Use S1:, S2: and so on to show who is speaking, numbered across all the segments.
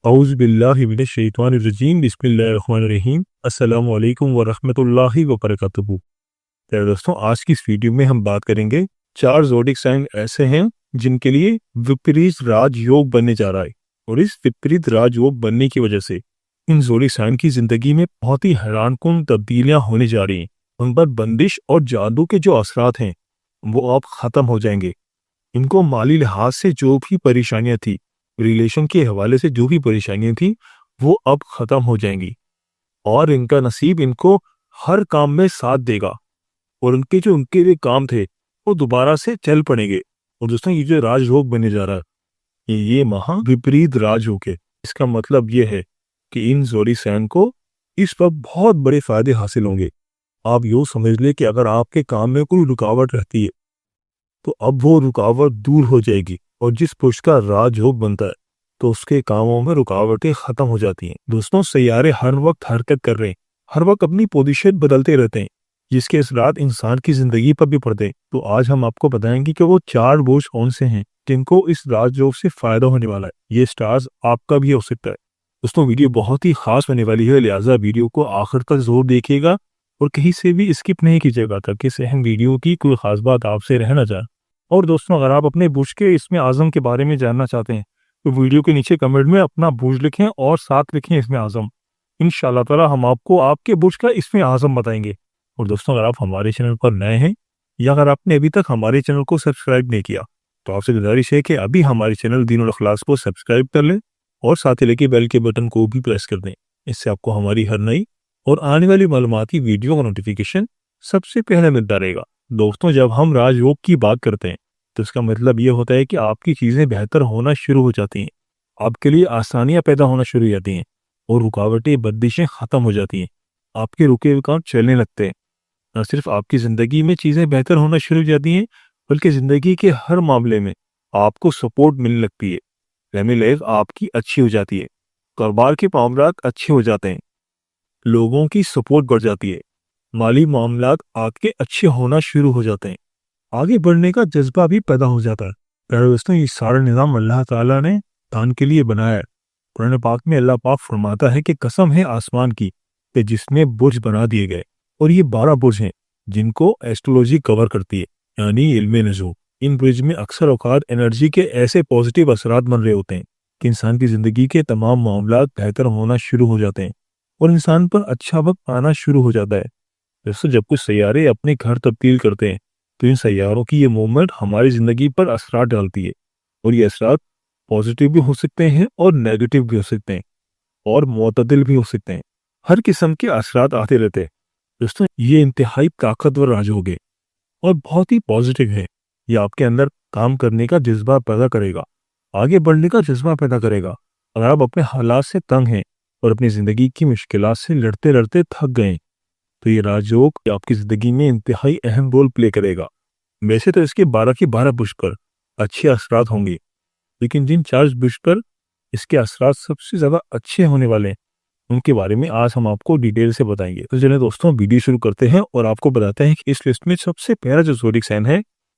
S1: اعوذ باللہ من الشیطان الرجیم بسم اللہ الرحمن الرحیم السلام علیکم ورحمۃ اللہ وبرکاتہ۔ پیارے دوستوں، آج کی اس ویڈیو میں ہم بات کریں گے 4 زوڈک سائن ایسے ہیں جن کے لیے وپریت راج یوگ بننے جا رہا ہے، اور اس وپریت راج یوگ بننے کی وجہ سے ان زوڈک سائن کی زندگی میں بہت ہی حیران کن تبدیلیاں ہونے جا رہی ہیں۔ ان پر بندش اور جادو کے جو اثرات ہیں وہ اب ختم ہو جائیں گے۔ ان کو مالی لحاظ سے جو بھی پریشانیاں تھیں، ریلیشن کے حوالے سے جو بھی پریشانیاں تھیں، وہ اب ختم ہو جائیں گی، اور ان کا نصیب ان کو ہر کام میں ساتھ دے گا، اور ان کے جو کام تھے وہ دوبارہ سے چل پڑیں گے۔ اور دوستوں، یہ جو راج یوگ بننے جا رہا ہے یہ مہا وپریت راج یوگ ہے۔ اس کا مطلب یہ ہے کہ ان زوڈک سائن کو اس وقت بہت بڑے فائدے حاصل ہوں گے۔ آپ یوں سمجھ لیں کہ اگر آپ کے کام میں کوئی رکاوٹ رہتی ہے تو اب وہ رکاوٹ دور ہو جائے گی، اور جس پرش کا راج یوگ بنتا ہے تو اس کے کاموں میں رکاوٹیں ختم ہو جاتی ہیں۔ دوستوں، سیارے ہر وقت حرکت کر رہے ہیں، ہر وقت اپنی پوزیشن بدلتے رہتے ہیں، جس کے اثرات انسان کی زندگی پر بھی پڑتے ہیں۔ تو آج ہم آپ کو بتائیں گے کہ وہ 4 برج کون سے ہیں جن کو اس راج یوگ سے فائدہ ہونے والا ہے۔ یہ سٹارز آپ کا بھی ہو سکتا ہے۔ دوستوں، ویڈیو بہت ہی خاص ہونے والی ہے، لہٰذا ویڈیو کو آخر تک ضرور دیکھیے گا اور کہیں سے بھی اسکپ نہیں کیجیے گا، تاکہ اس اہم ویڈیو کی کوئی خاص بات آپ سے رہ نہ جائے۔ اور دوستوں، اگر آپ اپنے برج کے اسم اعظم کے بارے میں جاننا چاہتے ہیں تو ویڈیو کے نیچے کمنٹ میں اپنا برج لکھیں اور ساتھ لکھیں اسم اعظم۔ انشاءاللہ تعالی ہم آپ کو آپ کے برج کا اسم اعظم بتائیں گے۔ اور دوستوں، اگر آپ ہمارے چینل پر نئے ہیں یا اگر آپ نے ابھی تک ہمارے چینل کو سبسکرائب نہیں کیا تو آپ سے گزارش ہے کہ ابھی ہمارے چینل دین الاخلاص کو سبسکرائب کر لیں اور ساتھ ہی لگے بیل کے بٹن کو بھی پریس کر دیں۔ اس سے آپ کو ہماری ہر نئی اور آنے والی معلوماتی ویڈیو کا نوٹیفیکیشن سب سے پہلے ملتا رہے گا۔ دوستوں، جب ہم راج یوگ کی بات کرتے ہیں تو اس کا مطلب یہ ہوتا ہے کہ آپ کی چیزیں بہتر ہونا شروع ہو جاتی ہیں، آپ کے لیے آسانیاں پیدا ہونا شروع ہو جاتی ہیں، اور رکاوٹیں بندشیں ختم ہو جاتی ہیں، آپ کے رکے ہوئے کام چلنے لگتے ہیں۔ نہ صرف آپ کی زندگی میں چیزیں بہتر ہونا شروع ہو جاتی ہیں، بلکہ زندگی کے ہر معاملے میں آپ کو سپورٹ ملنے لگتی ہے۔ فیملی لائف آپ کی اچھی ہو جاتی ہے، کاروبار کے معاملات اچھے ہو جاتے ہیں، لوگوں کی سپورٹ بڑھ جاتی ہے، مالی معاملات آپ کے اچھے ہونا شروع ہو جاتے ہیں، آگے بڑھنے کا جذبہ بھی پیدا ہو جاتا ہے۔ پیارے دوستوں، یہ سارا نظام اللہ تعالیٰ نے انسان کے لیے بنایا ہے۔ قرآن پاک میں اللہ پاک فرماتا ہے کہ قسم ہے آسمان کی کہ جس میں برج بنا دیے گئے، اور یہ 12 برج ہیں جن کو ایسٹرولوجی کور کرتی ہے، یعنی علم نجوم۔ ان برج میں اکثر اوقات انرجی کے ایسے پازیٹیو اثرات بن رہے ہوتے ہیں کہ انسان کی زندگی کے تمام معاملات بہتر ہونا شروع ہو جاتے ہیں، اور انسان پر اچھا وقت آنا شروع ہو جاتا ہے۔ دوستوں، جب کچھ سیارے اپنے گھر تبدیل کرتے ہیں تو ان سیاروں کی یہ موومنٹ ہماری زندگی پر اثرات ڈالتی ہے، اور یہ اثرات پازیٹیو بھی ہو سکتے ہیں اور نیگیٹو بھی ہو سکتے ہیں اور معتدل بھی ہو سکتے ہیں۔ ہر قسم کے اثرات آتے رہتے ہیں۔ دوستوں، یہ انتہائی طاقتور راج یوگ ہے اور بہت ہی پازیٹیو ہے۔ یہ آپ کے اندر کام کرنے کا جذبہ پیدا کرے گا، آگے بڑھنے کا جذبہ پیدا کرے گا۔ اگر آپ اپنے حالات سے تنگ ہیں اور اپنی زندگی کی مشکلات سے لڑتے لڑتے تھک گئے تو یہ راج یوگ آپ کی زندگی میں انتہائی اہم رول پلے کرے گا۔ ویسے تو اس کے 12 کے 12 برج پر اچھے اثرات ہوں گے، لیکن جن 4 برج پر اس کے اثرات سب سے زیادہ اچھے ہونے والے ہیں ان کے بارے میں آج ہم آپ کو ڈیٹیل سے بتائیں گے۔ تو چلیں دوستوں، ویڈیو شروع کرتے ہیں اور آپ کو بتاتے ہیں کہ اس لسٹ میں سب سے پہلا جو زوڈک سائن ہے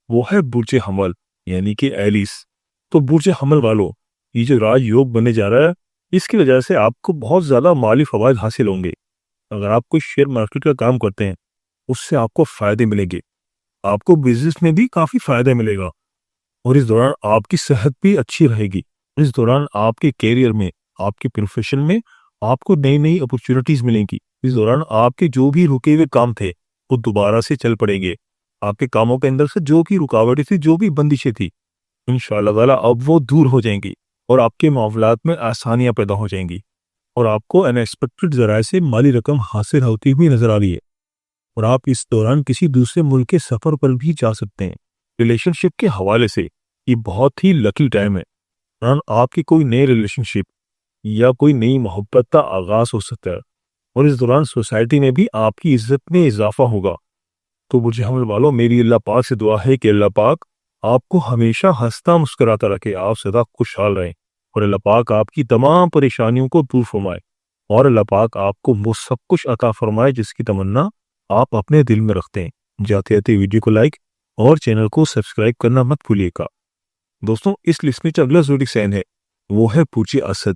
S1: وہ ہے برج حمل، یعنی کہ ایریس۔ تو برج حمل والوں، یہ جو راج یوگ بننے جا رہا ہے اس کی وجہ سے آپ کو بہت زیادہ مالی فوائد حاصل ہوں گے۔ اگر آپ کوئی شیئر مارکیٹ کا کام کرتے ہیں اس سے آپ کو فائدے ملیں گے، آپ کو بزنس میں بھی کافی فائدہ ملے گا، اور اس دوران آپ کی صحت بھی اچھی رہے گی۔ اس دوران آپ کے کیریئر میں، آپ کے پروفیشن میں آپ کو نئی نئی اپرچونٹیز ملیں گی۔ اس دوران آپ کے جو بھی رکے ہوئے کام تھے وہ دوبارہ سے چل پڑیں گے۔ آپ کے کاموں کے اندر سے جو بھی رکاوٹیں تھی، جو بھی بندشیں تھی، انشاءاللہ تعالیٰ اب وہ دور ہو جائیں گی، اور آپ کے معاملات میں آسانیاں پیدا ہو جائیں گی، اور آپ کو ان ایکسپیکٹڈ ذرائع سے مالی رقم حاصل ہوتی ہوئی نظر آ رہی ہے، اور آپ اس دوران کسی دوسرے ملک کے سفر پر بھی جا سکتے ہیں۔ ریلیشن شپ کے حوالے سے یہ بہت ہی لکی ٹائم ہے، آپ کی کوئی نئی ریلیشن شپ یا کوئی نئی محبت کا آغاز ہو سکتا ہے، اور اس دوران سوسائٹی میں بھی آپ کی عزت میں اضافہ ہوگا۔ تو برج حمل والوں، میری اللہ پاک سے دعا ہے کہ اللہ پاک آپ کو ہمیشہ ہنستا مسکراتا رکھے، آپ سدا خوشحال رہیں، اور اللہ پاک آپ کی تمام پریشانیوں کو دور فرمائے، اور اللہ پاک آپ کو وہ سب کچھ عطا فرمائے جس کی تمنا آپ اپنے دل میں رکھتے ہیں۔ جاتے جاتے ویڈیو کو لائک اور چینل کو سبسکرائب کرنا مت بھولیے گا۔ دوستوں، اس لسٹ میں جو اگلا زوڈک سائن ہے وہ ہے برج اسد،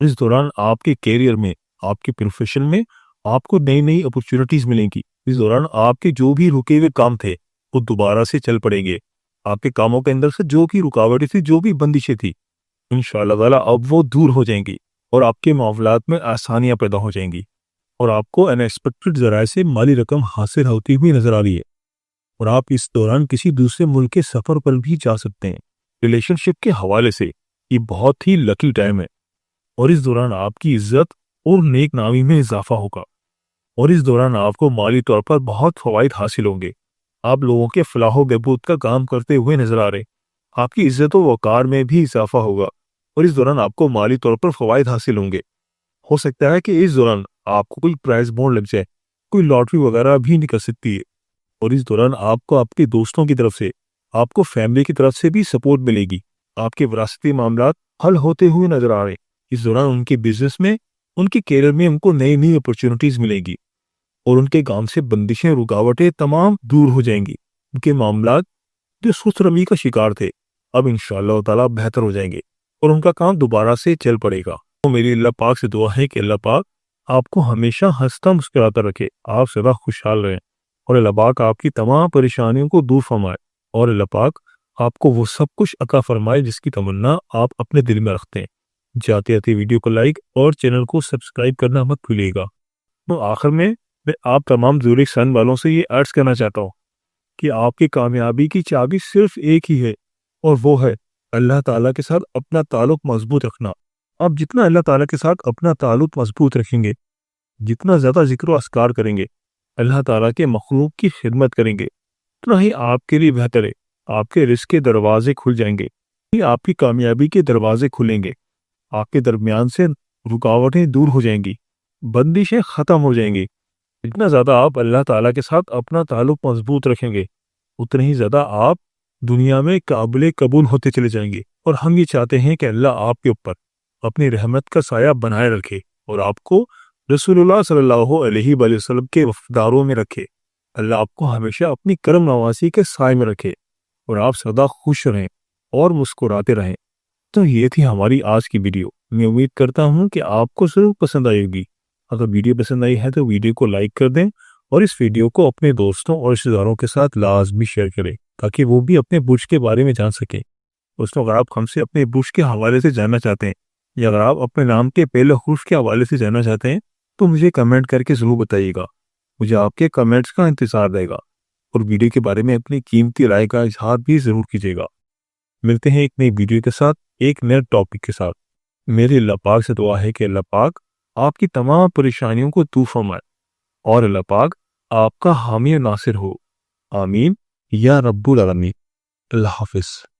S1: اس دوران آپ کے کیریئر میں، آپ کے پروفیشن میں آپ کو نئی نئی اپرچونٹیز ملیں گی۔ اس دوران آپ کے جو بھی رکے ہوئے کام تھے وہ دوبارہ سے چل پڑیں گے۔ آپ کے کاموں کے اندر سے جو بھی رکاوٹیں تھی، جو بھی بندشیں تھی، انشاءاللہ تعالیٰ اب وہ دور ہو جائیں گی اور آپ کے معاملات میں آسانیاں پیدا ہو جائیں گی اور آپ کو ان ایکسپیکٹڈ ذرائع سے مالی رقم حاصل ہوتی ہوئی نظر آ رہی ہے اور آپ اس دوران کسی دوسرے ملک کے سفر پر بھی جا سکتے ہیں۔ ریلیشن شپ کے حوالے سے یہ بہت ہی لکی ٹائم ہے اور اس دوران آپ کی عزت اور نیک نامی میں اضافہ ہوگا اور اس دوران آپ کو مالی طور پر بہت فوائد حاصل ہوں گے۔ آپ لوگوں کے فلاح و بہبود کا کام کرتے ہوئے نظر آ رہے ہیں۔ آپ کی عزت و وقار میں بھی اضافہ ہوگا اور اس دوران آپ کو مالی طور پر فوائد حاصل ہوں گے۔ ہو سکتا ہے کہ اس دوران آپ کو کوئی پرائز بونڈ لگ جائے، کوئی لاٹری وغیرہ بھی نکل سکتی ہے اور اس دوران آپ کو آپ کے دوستوں کی طرف سے، آپ کو فیملی کی طرف سے بھی سپورٹ ملے گی۔ آپ کے وراثتی معاملات حل ہوتے ہوئے نظر آ رہے ہیں۔ اس دوران ان کے بزنس میں، ان کے کیریئر میں ان کو نئی نئی اپرچونٹیز ملیں گی اور ان کے کام سے بندشیں، رکاوٹیں تمام دور ہو جائیں گی۔ ان کے معاملات جو سست روی کا شکار تھے اب انشاءاللہ تعالیٰ بہتر ہو جائیں گے اور ان کا کام دوبارہ سے چل پڑے گا۔ تو میری اللہ پاک سے دعا ہے کہ اللہ پاک آپ کو ہمیشہ ہنستا مسکراتا رکھے، آپ سدا خوشحال رہیں اور اللہ پاک آپ کی تمام پریشانیوں کو دور فرمائے اور اللہ پاک آپ کو وہ سب کچھ عطا فرمائے جس کی تمنا آپ اپنے دل میں رکھتے ہیں۔ جاتے آتے ویڈیو کو لائک اور چینل کو سبسکرائب کرنا مت بھولیے گا۔ تو آخر میں آپ تمام زورک سن والوں سے یہ عرض کرنا چاہتا ہوں کہ آپ کی کامیابی کی چابی صرف ایک ہی ہے اور وہ ہے اللہ تعالیٰ کے ساتھ اپنا تعلق مضبوط رکھنا۔ آپ جتنا اللہ تعالیٰ کے ساتھ اپنا تعلق مضبوط رکھیں گے، جتنا زیادہ ذکر و اذکار کریں گے، اللہ تعالیٰ کے مخلوق کی خدمت کریں گے، اتنا ہی آپ کے لیے بہتر ہے۔ آپ کے رزق کے دروازے کھل جائیں گے، آپ کی کامیابی کے دروازے کھلیں گے، آپ کے درمیان سے رکاوٹیں دور ہو جائیں گی، بندشیں ختم ہو جائیں گی۔ جتنا زیادہ آپ اللہ تعالیٰ کے ساتھ اپنا تعلق مضبوط رکھیں گے، اتنے ہی زیادہ آپ دنیا میں قابل قبول ہوتے چلے جائیں گے۔ اور ہم یہ چاہتے ہیں کہ اللہ آپ کے اوپر اپنی رحمت کا سایہ بنائے رکھے اور آپ کو رسول اللہ صلی اللہ علیہ وآلہ وسلم کے وفاداروں میں رکھے۔ اللہ آپ کو ہمیشہ اپنی کرم نوازی کے سائے میں رکھے اور آپ سدا خوش رہیں اور مسکراتے رہیں۔ تو یہ تھی ہماری آج کی ویڈیو۔ میں امید کرتا ہوں کہ آپ کو ضرور پسند آئے گی۔ اگر ویڈیو پسند آئی ہے تو ویڈیو کو لائک کر دیں اور اس ویڈیو کو اپنے دوستوں اور رشتہ داروں کے ساتھ لازمی شیئر کریں تاکہ وہ بھی اپنے برج کے بارے میں جان سکیں۔ دوستوں، اگر آپ ہم سے اپنے برج کے حوالے سے جاننا چاہتے ہیں یا اگر آپ اپنے نام کے پہلے حرف کے حوالے سے جاننا چاہتے ہیں تو مجھے کمنٹ کر کے ضرور بتائیے گا۔ مجھے آپ کے کمنٹس کا انتظار رہے گا اور ویڈیو کے بارے میں اپنی قیمتی رائے کا اظہار بھی ضرور کیجیے گا۔ ملتے ہیں ایک نئی ویڈیو کے ساتھ، ایک نئے ٹاپک کے ساتھ۔ میری اللہ پاک سے دعا ہے کہ اللہ پاک آپ کی تمام پریشانیوں کو دور فرمائے اور اللہ پاک آپ کا حامی و ناصر ہو۔ آمین یا رب العالمین۔ اللہ حافظ۔